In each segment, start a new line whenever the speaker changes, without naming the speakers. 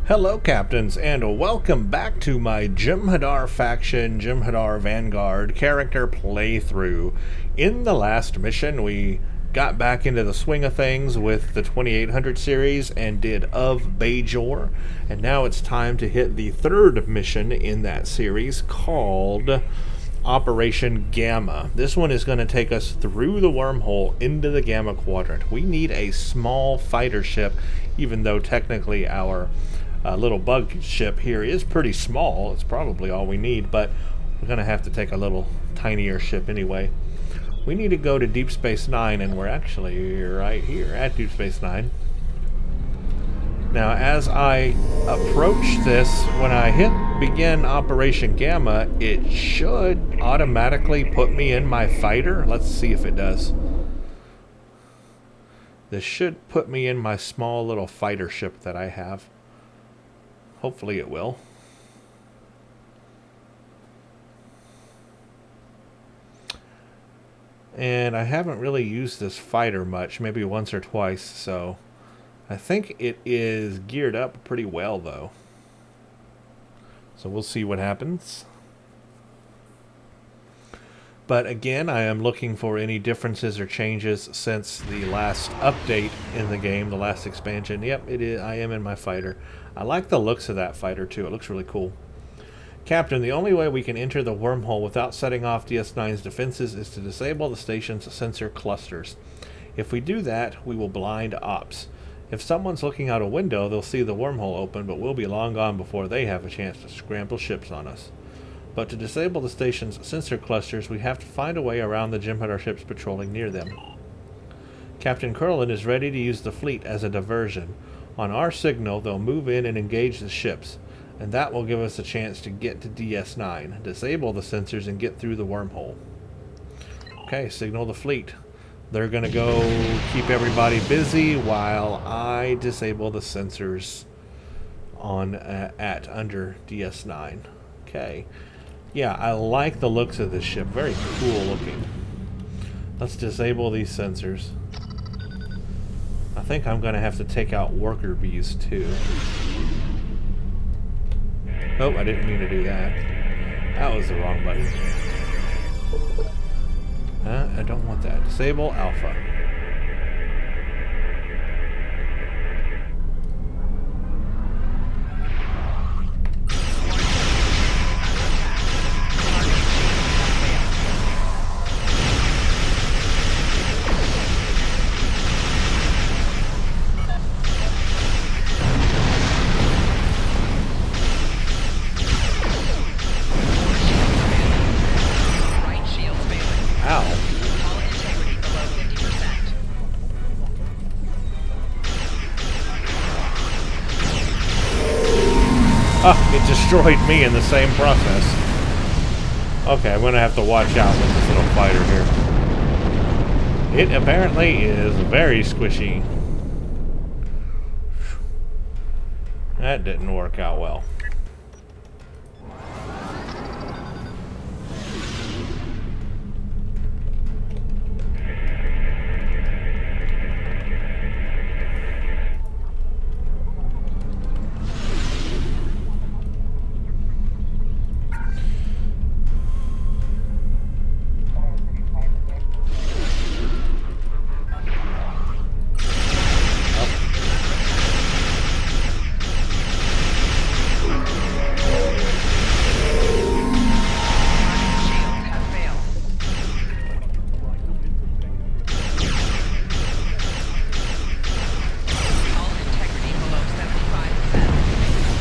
Hello, Captains, and welcome back to my Jem'Hadar Faction, Jem'Hadar Vanguard character playthrough. In the last mission, we got back into the swing of things with the 2800 series and did Of Bajor, and now it's time to hit the third mission in that series called Operation Gamma. This one is going to take us through the wormhole into the Gamma Quadrant. We need a small fighter ship, even though technically our little bug ship here is pretty small. It's probably all we need, but we're going to have to take a little tinier ship anyway. We need to go to Deep Space Nine, and we're actually right here at Deep Space Nine. Now, as I approach this, when I hit begin Operation Gamma, it should automatically put me in my fighter. Let's see if it does. This should put me in my small little fighter ship that I have. Hopefully it will. And I haven't really used this fighter much, maybe once or twice, so I think it is geared up pretty well, though. So we'll see what happens. But again, I am looking for any differences or changes since the last update in the game, the last expansion. Yep, it is. I am in my fighter. I like the looks of that fighter too. It looks really cool. Captain, the only way we can enter the wormhole without setting off DS9's defenses is to disable the station's sensor clusters. If we do that, we will blind ops. If someone's looking out a window, they'll see the wormhole open, but we'll be long gone before they have a chance to scramble ships on us. But to disable the station's sensor clusters, we have to find a way around the Jem'Hadar ships patrolling near them. Captain Curlin is ready to use the fleet as a diversion. On our signal, they'll move in and engage the ships, and that will give us a chance to get to DS9, disable the sensors, and get through the wormhole. Okay, signal the fleet. They're going to go keep everybody busy while I disable the sensors on under DS9. Okay. Yeah, I like the looks of this ship. Very cool looking. Let's disable these sensors. I think I'm going to have to take out worker bees too. Oh, I didn't mean to do that. That was the wrong button. I don't want that. Disable alpha. It destroyed me in the same process. Okay, I'm going to have to watch out with this little fighter here. It apparently is very squishy. That didn't work out well.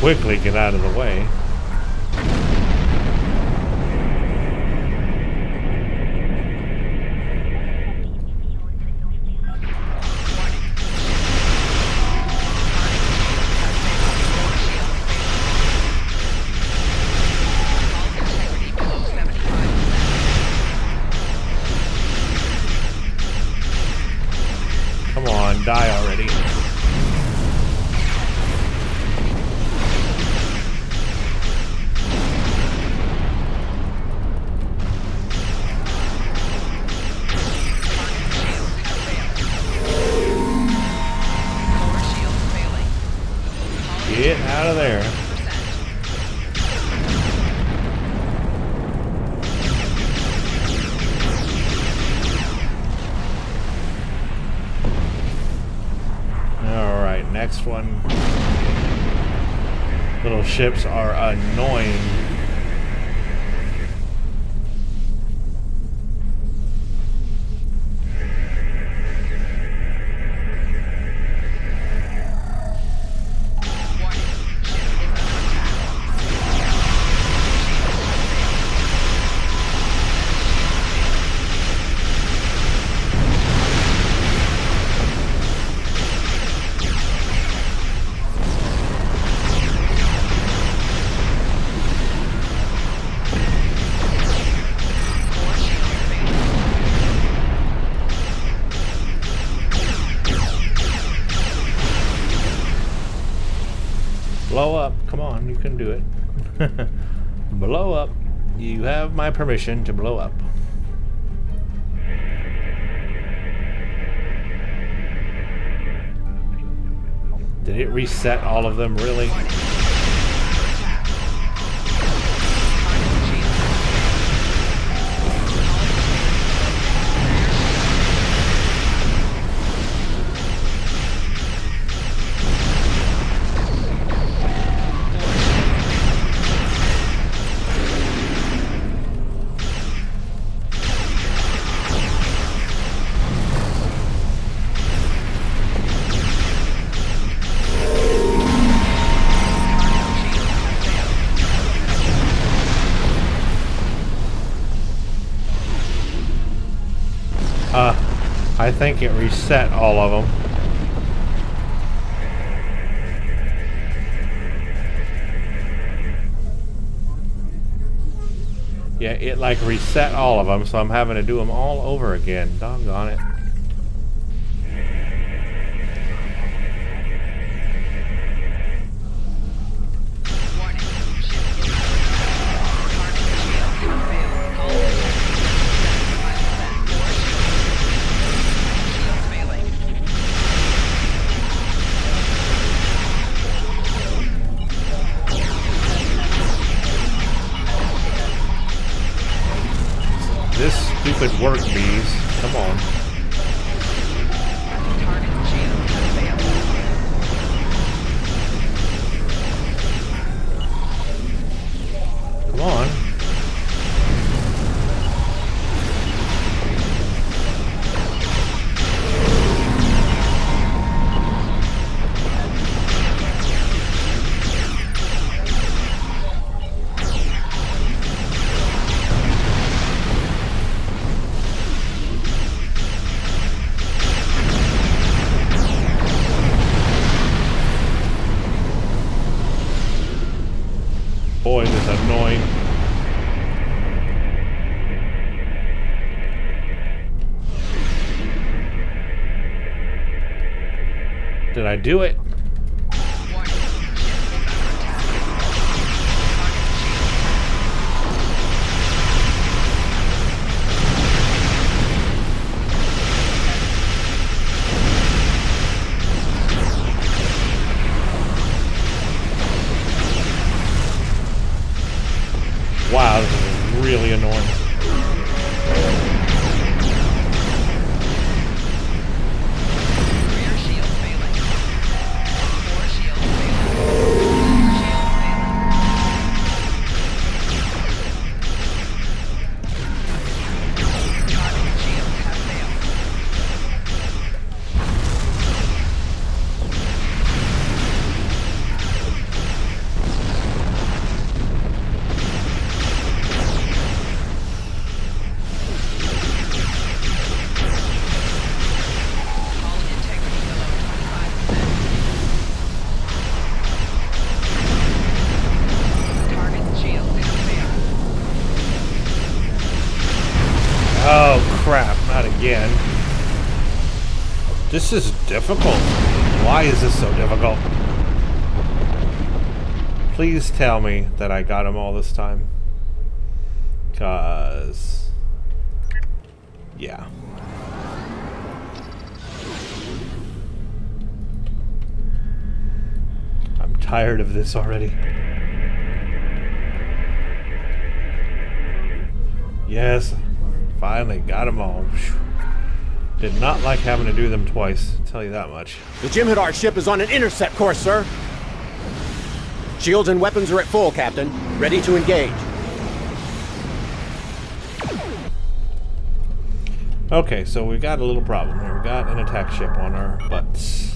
Quickly get out of the way. Come on, die already. Get out of next one. Little ships are annoying. Blow up. Come on, you can do it. Blow up. You have my permission to blow up. Did it reset all of them, really? I think it reset all of them. Yeah, it like reset all of them, so I'm having to do them all over again. Doggone it. This stupid work bees. Come on. Come on. Boy, this is annoying. Did I do it? Wow, this is really annoying. Oh crap, not again. This is difficult. Why is this so difficult? Please tell me that I got them all this time. 'Cause... yeah. I'm tired of this already. Yes. Finally got them all. Did not like having to do them twice, I'll tell you that much.
The Jem'Hadar ship is on an intercept course, sir. Shields and weapons are at full, Captain. Ready to engage.
Okay, so we got a little problem here. We got an attack ship on our butts.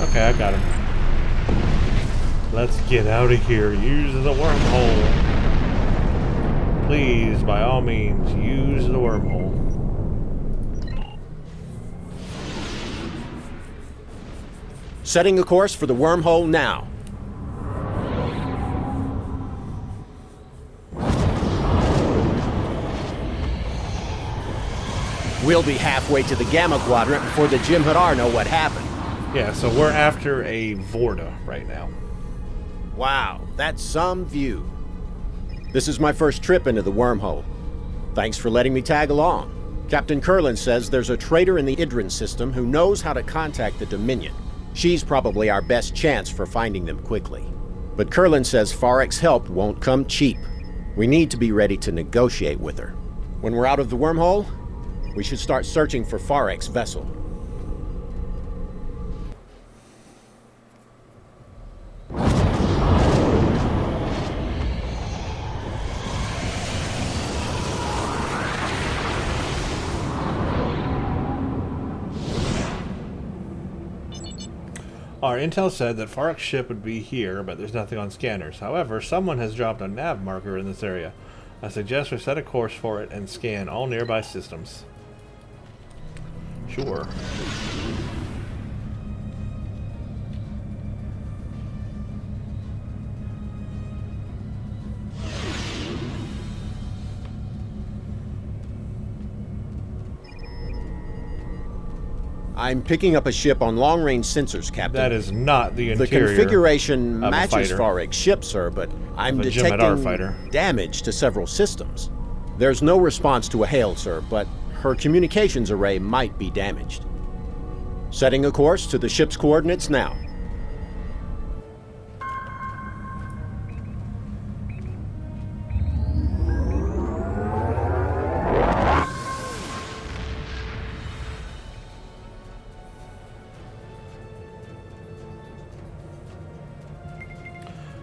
Okay, I got him. Let's get out of here. Use the wormhole. Please, by all means, use the wormhole.
Setting a course for the wormhole now. We'll be halfway to the Gamma Quadrant before the Jem'Hadar know what happened.
Yeah, so we're after a Vorta right now.
Wow, that's some view. This is my first trip into the wormhole. Thanks for letting me tag along. Captain Curlin says there's a traitor in the Idrin system who knows how to contact the Dominion. She's probably our best chance for finding them quickly. But Curlin says Farek's help won't come cheap. We need to be ready to negotiate with her. When we're out of the wormhole, we should start searching for Farek's vessel.
Our intel said that Farek's ship would be here, but there's nothing on scanners. However, someone has dropped a nav marker in this area. I suggest we set a course for it and scan all nearby systems. Sure.
I'm picking up a ship on long-range sensors, Captain.
That is not the
The
interior.
configuration
of a
matches
fighter.
Farek's ship, sir, but I'm
Of a Jem'Hadar
detecting
fighter.
damage to several systems. There's no response to a hail, sir, but her communications array might be damaged. Setting a course to the ship's coordinates now.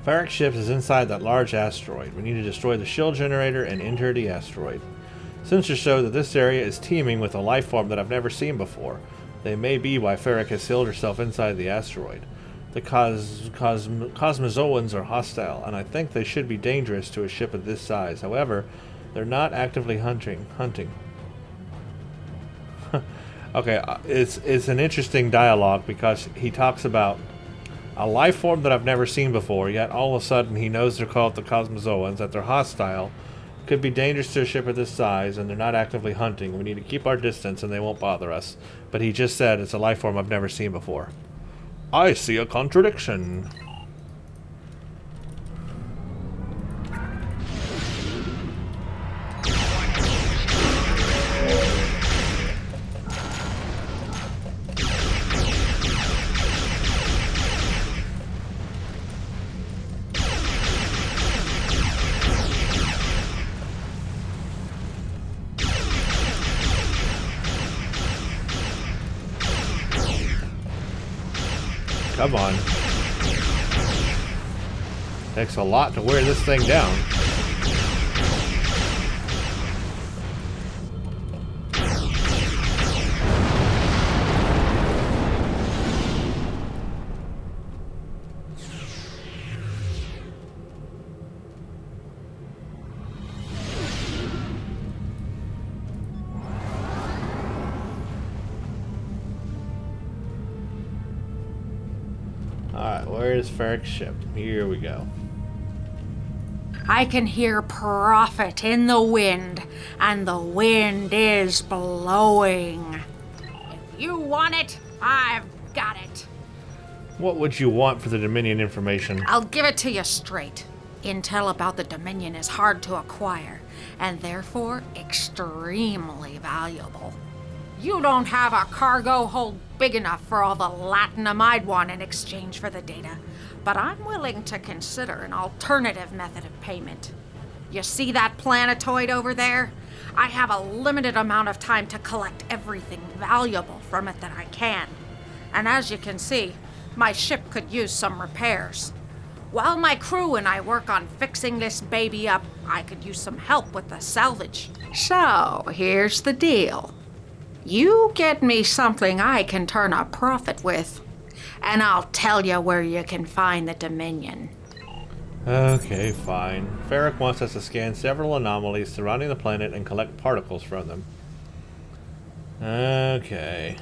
Farek's ship is inside that large asteroid. We need to destroy the shield generator and enter the asteroid. Sensors show that this area is teeming with a life form that I've never seen before. They may be why Farek has sealed herself inside the asteroid. The Cosmozoans are hostile, and I think they should be dangerous to a ship of this size. However, they're not actively hunting. Okay, it's an interesting dialogue because he talks about a life form that I've never seen before, yet all of a sudden he knows they're called the Cosmozoans, that they're hostile, could be dangerous to a ship of this size, and they're not actively hunting. We need to keep our distance and they won't bother us. But he just said it's a life form I've never seen before. I see a contradiction. Come on. Takes a lot to wear this thing down. Alright, where is Farek's ship? Here we go.
I can hear profit in the wind, and the wind is blowing. If you want it, I've got it.
What would you want for the Dominion information?
I'll give it to you straight. Intel about the Dominion is hard to acquire, and therefore extremely valuable. You don't have a cargo hold big enough for all the latinum I'd want in exchange for the data, but I'm willing to consider an alternative method of payment. You see that planetoid over there? I have a limited amount of time to collect everything valuable from it that I can. And as you can see, my ship could use some repairs. While my crew and I work on fixing this baby up, I could use some help with the salvage. So, here's the deal. You get me something I can turn a profit with, and I'll tell you where you can find the Dominion.
Okay, fine. Ferric wants us to scan several anomalies surrounding the planet and collect particles from them. Okay.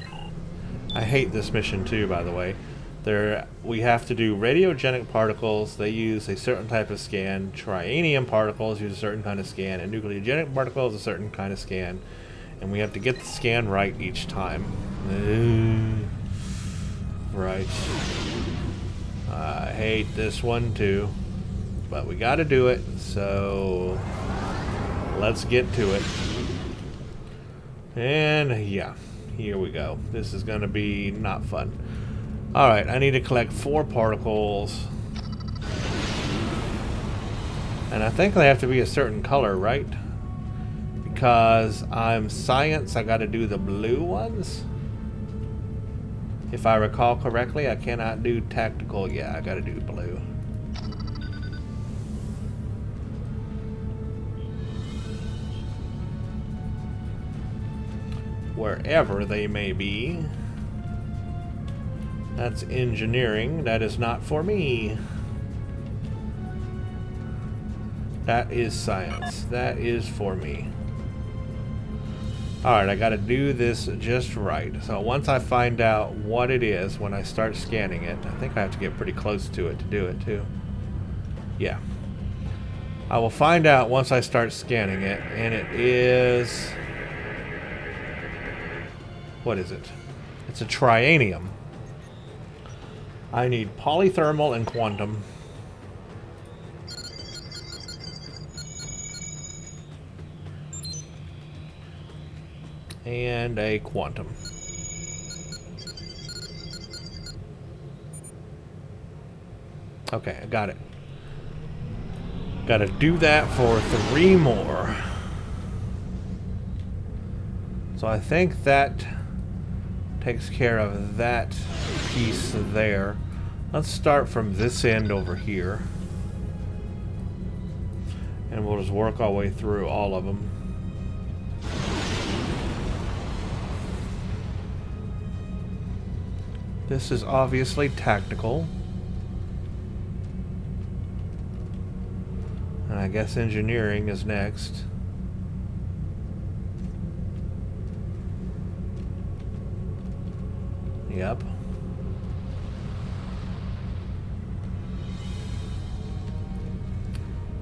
I hate this mission too, by the way. We have to do radiogenic particles. They use a certain type of scan. Trianium particles use a certain kind of scan. And nucleogenic particles a certain kind of scan. And we have to get the scan right each time. Right. I hate this one too. But we gotta do it, so let's get to it. And yeah, here we go. This is gonna be not fun. Alright, I need to collect 4 particles. And I think they have to be a certain color, right? Because I'm science, I gotta do the blue ones. If I recall correctly, I cannot do tactical. Yeah, I gotta do blue. Wherever they may be. That's engineering. That is not for me. That is science. That is for me. Alright, I gotta do this just right. So once I find out what it is, when I start scanning it, I think I have to get pretty close to it to do it too. Yeah. I will find out once I start scanning it, and it is... What is it? It's a trianium. I need polythermal and quantum. And a quantum. Okay, I got it. Gotta do that for 3 more. So I think that takes care of that piece there. Let's start from this end over here. And we'll just work our way through all of them. This is obviously tactical. And I guess engineering is next. Yep.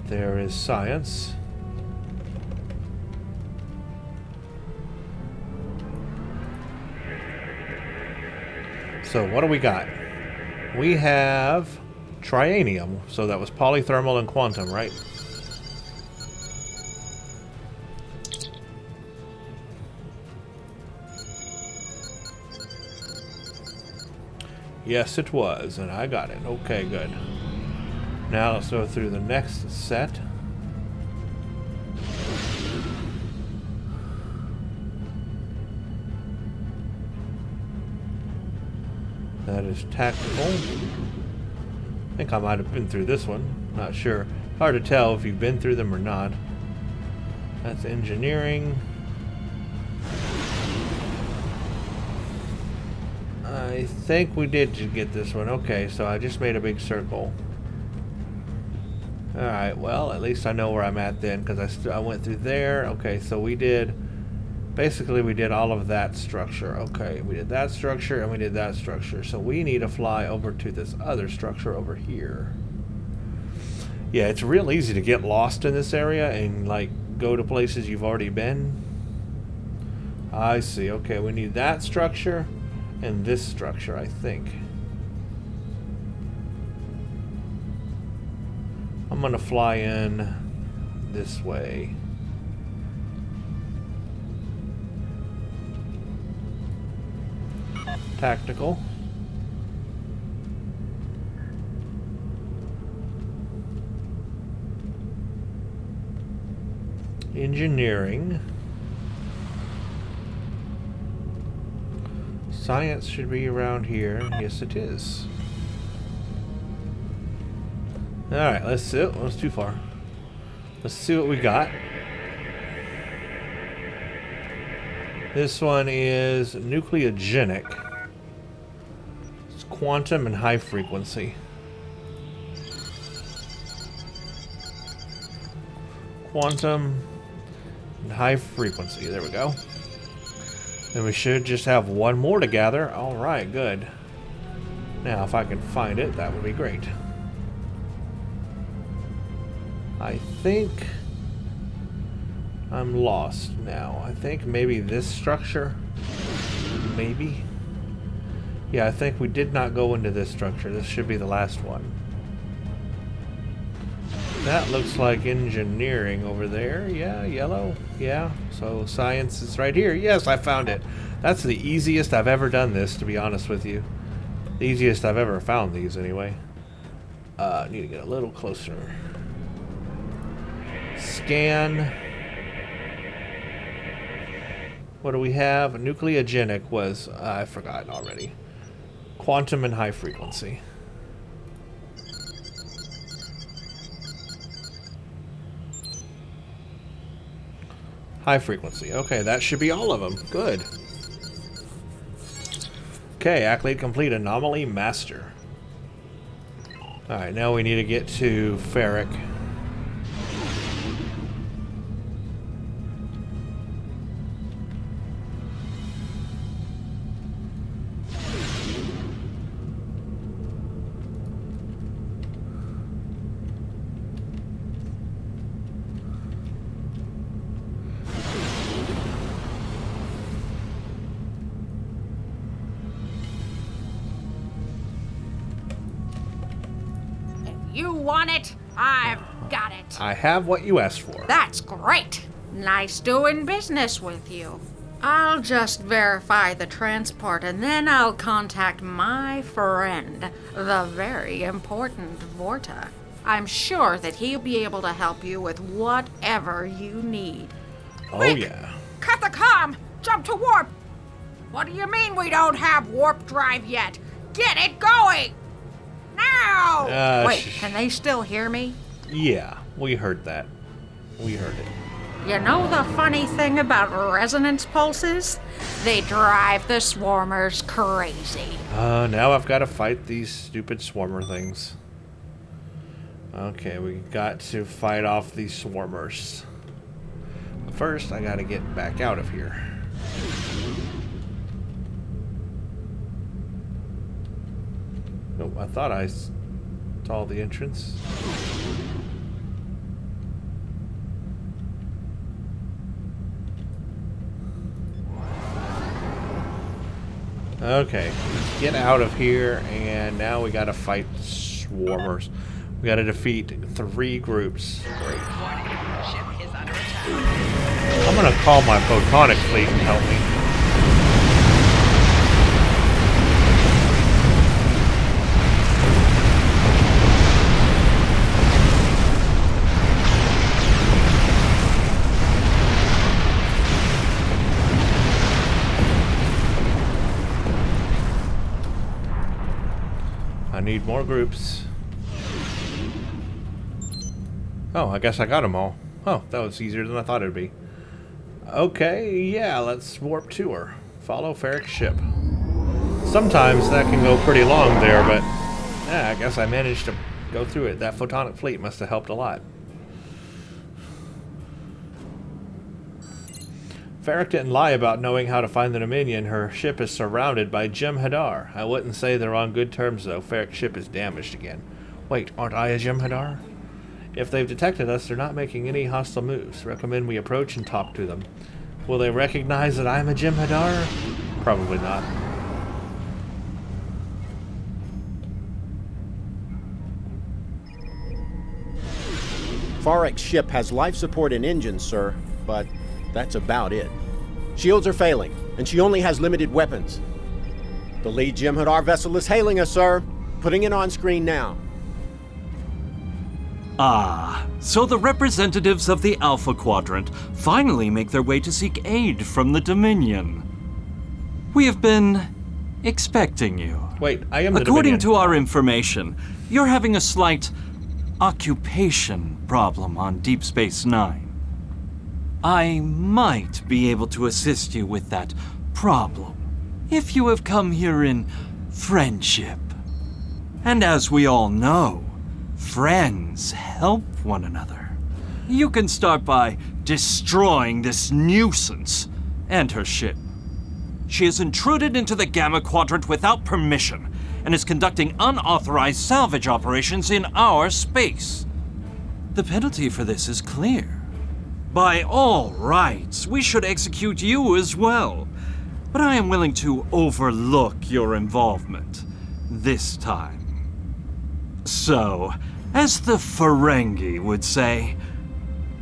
There is science. So what do we got? We have trianium. So that was polythermal and quantum, right? Yes, it was, and I got it. Okay, good. Now let's go through the next set. That is tactical. I think I might have been through this one. Not sure. Hard to tell if you've been through them or not. That's engineering. I think we did get this one. Okay, so I just made a big circle. Alright, well, at least I know where I'm at then, because I went through there. Okay, so we did... Basically, we did all of that structure. Okay, we did that structure, and we did that structure. So we need to fly over to this other structure over here. Yeah, it's real easy to get lost in this area and, like, go to places you've already been. I see. Okay, we need that structure and this structure, I think. I'm gonna fly in this way. Tactical. Engineering. Science should be around here. Yes, it is. Alright, let's see. Oh, that's too far. Let's see what we got. This one is nucleogenic. It's quantum and high frequency. Quantum and high frequency. There we go. And we should just have one more to gather. Alright, good. Now, if I can find it, that would be great. I think I'm lost now. I think maybe this structure. Maybe. Yeah, I think we did not go into this structure. This should be the last one. That looks like engineering over there. Yeah, yellow. Yeah, so science is right here. Yes, I found it. That's the easiest I've ever done this, to be honest with you. The easiest I've ever found these, anyway. Need to get a little closer. Scan. What do we have? Nucleogenic was, I forgot already. Quantum and high frequency. High frequency. Okay, that should be all of them. Good. Okay, accolade complete. Anomaly master. Alright, now we need to get to Ferric.
You want it? I've got it.
I have what you asked for.
That's great. Nice doing business with you. I'll just verify the transport and then I'll contact my friend, the very important Vorta. I'm sure that he'll be able to help you with whatever you need.
Oh,
Quick!
yeah.
Cut the comm! Jump to warp! What do you mean we don't have warp drive yet? Get it going! Now! Wait, can they still hear me?
Yeah, we heard that. We heard it.
You know the funny thing about resonance pulses? They drive the swarmers crazy.
Now I've got to fight these stupid swarmer things. Okay, we got to fight off these swarmers. First, I got to get back out of here. Nope, I thought I saw the entrance. Okay, let's get out of here, and now we gotta fight swarmers. We gotta defeat 3 groups. Great.
Ship is under attack.
I'm gonna call my photonic fleet and help me. I need more groups. Oh, I guess I got them all. Oh, that was easier than I thought it would be. Okay, yeah, let's warp to her. Follow Ferric's ship. Sometimes that can go pretty long there, but yeah, I guess I managed to go through it. That photonic fleet must have helped a lot. Ferric didn't lie about knowing how to find the Dominion. Her ship is surrounded by Jem'Hadar. I wouldn't say they're on good terms, though. Ferric's ship is damaged again. Wait, aren't I a Jem'Hadar? If they've detected us, they're not making any hostile moves. Recommend we approach and talk to them. Will they recognize that I'm a Jem'Hadar? Probably not.
Farek's ship has life support and engines, sir, but that's about it. Shields are failing, and she only has limited weapons. The lead Jem'Hadar vessel is hailing us, sir. Putting it on screen now.
Ah, so the representatives of the Alpha Quadrant finally make their way to seek aid from the Dominion. We have been expecting you.
Wait, I am the
According
Dominion.
to our information, you're having a slight occupation problem on Deep Space Nine. I might be able to assist you with that problem if you have come here in friendship. And as we all know, friends help one another. You can start by destroying this nuisance and her ship. She has intruded into the Gamma Quadrant without permission and is conducting unauthorized salvage operations in our space. The penalty for this is clear. By all rights, we should execute you as well. But I am willing to overlook your involvement this time. So, as the Ferengi would say,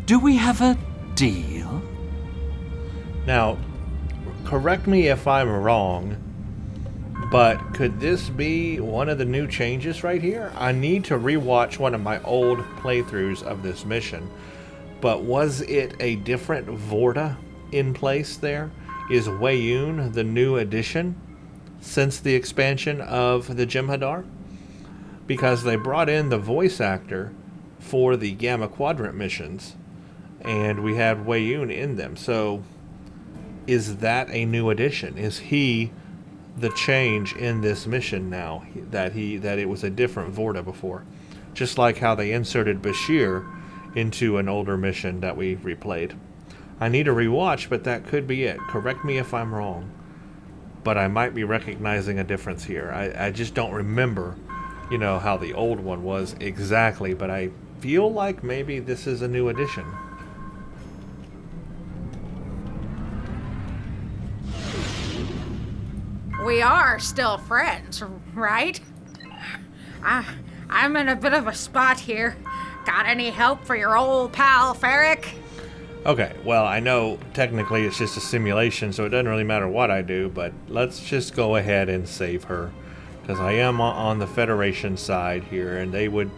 do we have a deal?
Now, correct me if I'm wrong, but could this be one of the new changes right here? I need to rewatch one of my old playthroughs of this mission, but was it a different Vorta in place there? Is Weyoun the new addition since the expansion of the Jem'Hadar? Because they brought in the voice actor for the Gamma Quadrant missions, and we had Weyoun in them. So, is that a new addition? Is he the change in this mission now? That it was a different Vorta before, just like how they inserted Bashir into an older mission that we replayed. I need a rewatch, but that could be it. Correct me if I'm wrong, but I might be recognizing a difference here. I just don't remember, how the old one was exactly, but I feel like maybe this is a new addition.
We are still friends, right? I'm in a bit of a spot here. Got any help for your old pal, Farek?
Okay, well, I know technically it's just a simulation, so it doesn't really matter what I do, but let's just go ahead and save her, because I am on the Federation side here, and they would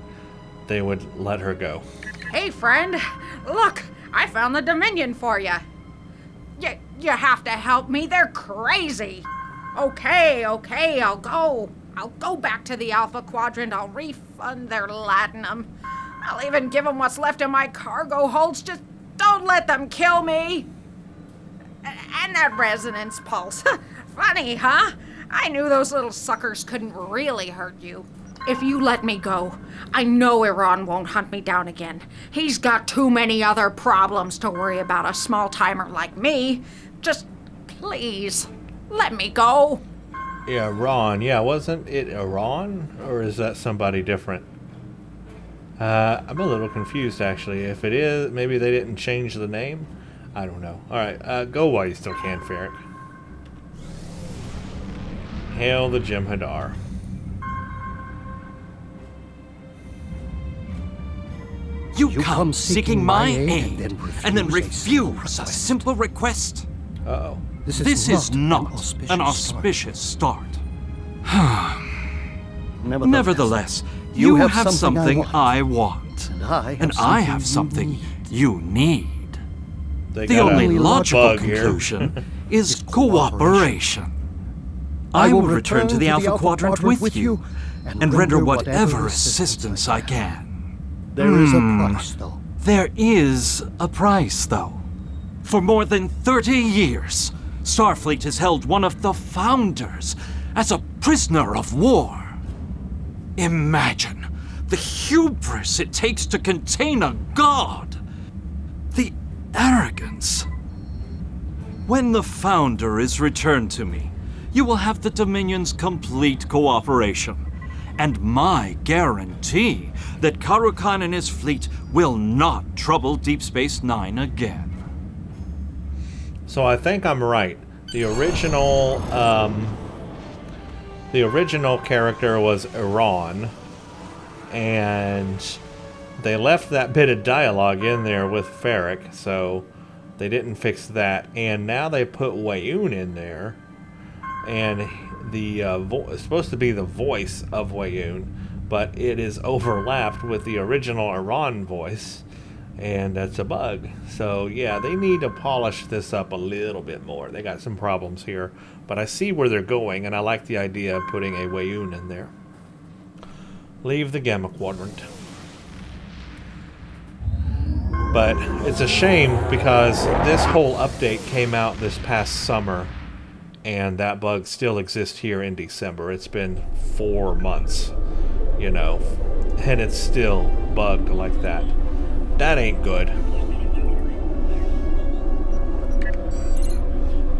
let her go.
Hey, friend. Look, I found the Dominion for you. You have to help me. They're crazy. Okay, I'll go. I'll go back to the Alpha Quadrant. I'll refund their latinum. I'll even give them what's left of my cargo holds. Just don't let them kill me. And that resonance pulse. Funny, huh? I knew those little suckers couldn't really hurt you. If you let me go, I know Iran won't hunt me down again. He's got too many other problems to worry about a small-timer like me. Just please, let me go.
Yeah, Iran. Yeah, wasn't it Iran? Or is that somebody different? I'm a little confused, actually. If it is, maybe they didn't change the name? I don't know. Alright, go while you still can, Farek. Hail the Jem'Hadar.
You come seeking my aid and then refuse a simple request?
Uh-oh.
This is not an auspicious start. Nevertheless, you have something I want, and I have something you need.
They
The
got a
only logical
bug here.
conclusion is cooperation. I will return to the Alpha Quadrant with you and render whatever assistance I can.
There is a price, though.
There is a price, though. For more than 30 years, Starfleet has held one of the founders as a prisoner of war. Imagine the hubris it takes to contain a god. The arrogance. When the founder is returned to me, you will have the Dominion's complete cooperation, and my guarantee that Karukan and his fleet will not trouble Deep Space Nine again.
So I think I'm right. The original character was Iran, and they left that bit of dialogue in there with Ferric, so they didn't fix that. And now they put Weyoun in there, and it's supposed to be the voice of Weyoun, but it is overlapped with the original Iran voice, and that's a bug. So yeah, they need to polish this up a little bit more. They got some problems here, but I see where they're going, and I like the idea of putting a Weyoun in there. Leave the Gamma Quadrant. But it's a shame because this whole update came out this past summer, and that bug still exists here in December. It's been 4 months, you know, and it's still bugged like that. That ain't good.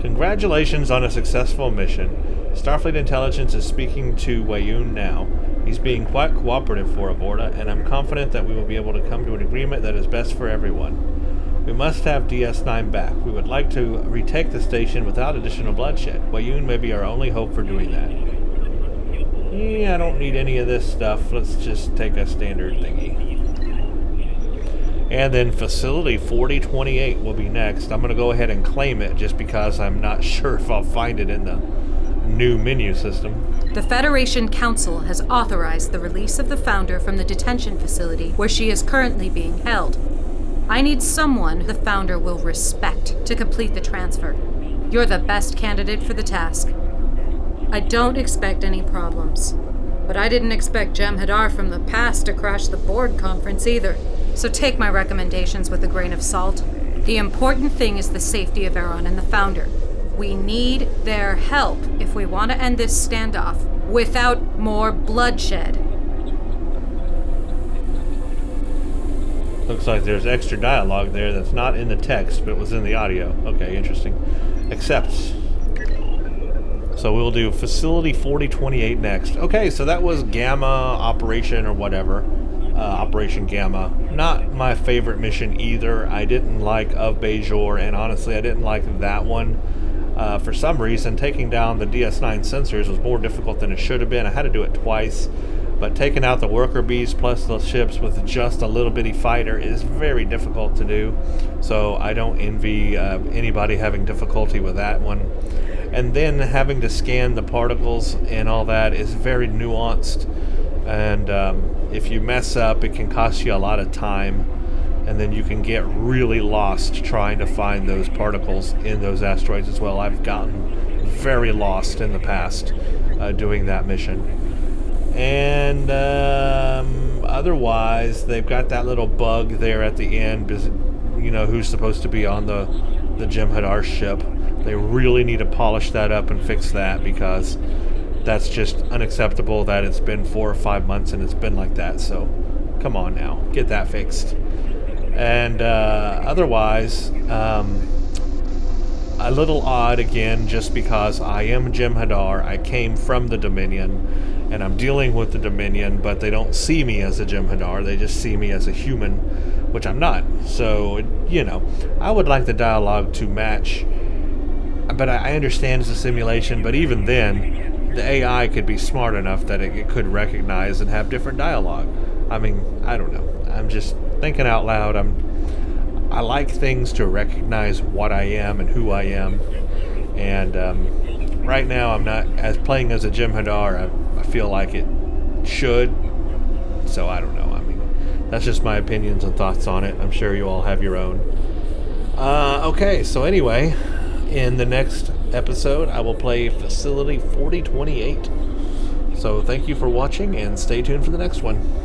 Congratulations on a successful mission. Starfleet Intelligence is speaking to Weyoun now. He's being quite cooperative for Avorta, and I'm confident that we will be able to come to an agreement that is best for everyone. We must have DS9 back. We would like to retake the station without additional bloodshed. Weyoun may be our only hope for doing that. Yeah, I don't need any of this stuff. Let's just take a standard thingy. And then Facility 4028 will be next. I'm going to go ahead and claim it just because I'm not sure if I'll find it in the new menu system.
The Federation Council has authorized the release of the Founder from the detention facility where she is currently being held. I need someone the Founder will respect to complete the transfer. You're the best candidate for the task. I don't expect any problems, but I didn't expect Jem'Hadar from the past to crash the board conference either. So take my recommendations with a grain of salt. The important thing is the safety of Aaron and the Founder. We need their help if we want to end this standoff without more bloodshed.
Looks like there's extra dialogue there that's not in the text, but it was in the audio. Okay, interesting. Accepts. So we'll do Facility 4028 next. Okay, so that was Gamma Operation or whatever. Operation Gamma. Not my favorite mission either. I didn't like Of Bajor, and honestly, I didn't like that one. For some reason, taking down the DS9 sensors was more difficult than it should have been. I had to do it twice. But taking out the worker bees plus the ships with just a little bitty fighter is very difficult to do. So I don't envy anybody having difficulty with that one. And then having to scan the particles and all that is very nuanced. And if you mess up, it can cost you a lot of time. And then you can get really lost trying to find those particles in those asteroids as well. I've gotten very lost in the past doing that mission. And otherwise, they've got that little bug there at the end, you know, who's supposed to be on the Jem'Hadar ship. They really need to polish that up and fix that, because that's just unacceptable that it's been 4 or 5 months and it's been like that. So come on now, get that fixed. And otherwise, a little odd again, just because I am Jem'Hadar. I came from the Dominion, and I'm dealing with the Dominion, but they don't see me as a Jem'Hadar. They just see me as a human, which I'm not. So, you know, I would like the dialogue to match, but I understand it's a simulation, but even then, the AI could be smart enough that it could recognize and have different dialogue. I mean, I don't know. I'm just thinking out loud. I like things to recognize what I am and who I am, and right now I'm not playing as a Jem'Hadar. I feel like it should, so I don't know. I mean, that's just my opinions and thoughts on it. I'm sure you all have your own. Okay, so anyway, in the next episode I will play Facility 4028. So thank you for watching, and stay tuned for the next one.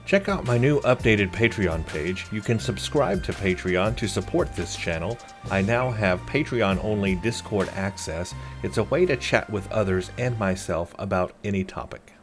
Check out my new updated Patreon page. You can subscribe to Patreon to support this channel. I now have Patreon-only Discord access. It's a way to chat with others and myself about any topic.